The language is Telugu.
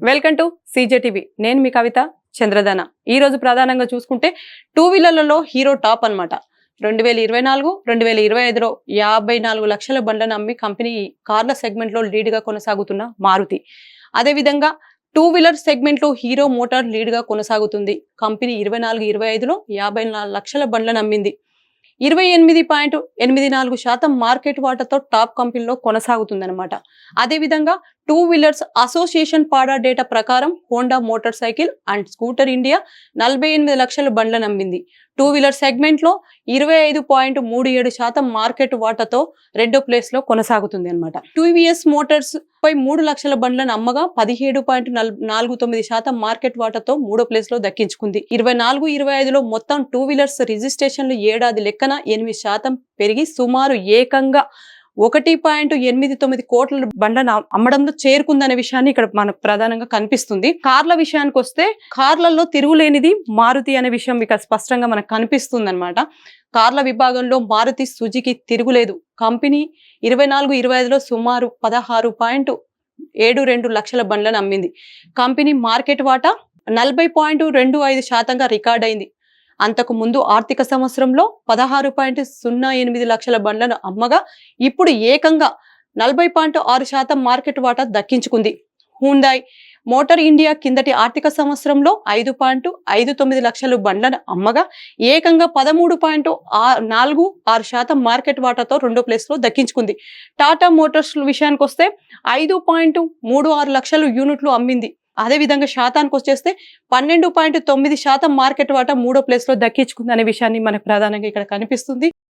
Welcome to సీజేటీవీ. నేను మీ కవిత చంద్రధన. ఈ రోజు ప్రధానంగా చూసుకుంటే టూ వీలర్లలో హీరో టాప్ అన్నమాట. 2024, 2025లో 54 లక్షల బండ్లను అమ్మి కంపెనీ కార్ల సెగ్మెంట్లో లీడ్గా కొనసాగుతున్న మారుతి. అదేవిధంగా టూ వీలర్ సెగ్మెంట్లో హీరో మోటార్ లీడ్గా కొనసాగుతుంది. కంపెనీ 24, 25లో 54 లక్షల బండ్లను అమ్మింది. 28.84% మార్కెట్ వాటాతో టాప్ కంపెనీలో కొనసాగుతుందన్నమాట. అదేవిధంగా టూ వీలర్స్ అసోసియేషన్ పాడా డేటా ప్రకారం Honda motor cycle and scooter India 48 లక్షల బండ్లను అమ్మింది. టూ వీలర్ సెగ్మెంట్లో 25.37% మార్కెట్ వాటాతో రెండో ప్లేస్ లో కొనసాగుతుంది అనమాట. టీవీఎస్ మోటార్స్ పై 3 లక్షల బండ్లను అమ్మగా 17.49% మార్కెట్ వాటాతో మూడో ప్లేస్ లో దక్కించుకుంది. 24-25లో మొత్తం టూ వీలర్స్ రిజిస్ట్రేషన్లు ఏడాది లెక్కన 8% పెరిగి సుమారు ఏకంగా 1.89 కోట్ల బండ్లను అమ్మడంలో చేరుకుందనే విషయాన్ని ఇక్కడ మనకు ప్రధానంగా కనిపిస్తుంది. కార్ల విషయానికి వస్తే కార్లలో తిరుగులేనిది మారుతి అనే విషయం ఇక్కడ స్పష్టంగా మనకు కనిపిస్తుంది అనమాట. కార్ల విభాగంలో మారుతి సుజుకి తిరుగులేదు. కంపెనీ 24-25లో సుమారు 16.72 లక్షల బండ్లను అమ్మింది. కంపెనీ మార్కెట్ వాటా 40.25%గా రికార్డ్ అయింది. అంతకు ముందు ఆర్థిక సంవత్సరంలో 16.08 లక్షల బండ్లను అమ్మగా ఇప్పుడు ఏకంగా 40.6% మార్కెట్ వాటా దక్కించుకుంది. హ్యుండాయ్ మోటార్ ఇండియా కిందటి ఆర్థిక సంవత్సరంలో 5.59 లక్షల బండ్లను అమ్మగా ఏకంగా 13.46% మార్కెట్ వాటాతో రెండో ప్లేస్ లో దక్కించుకుంది. టాటా మోటార్స్ విషయానికి వస్తే 5.36 లక్షల యూనిట్లు అమ్మింది. అదేవిధంగా శాతానికి వచ్చేస్తే 12.9% మార్కెట్ వాటా మూడో ప్లేస్ లో దక్కించుకుంది అనే విషయాన్ని మనకు ప్రధానంగా ఇక్కడ కనిపిస్తుంది.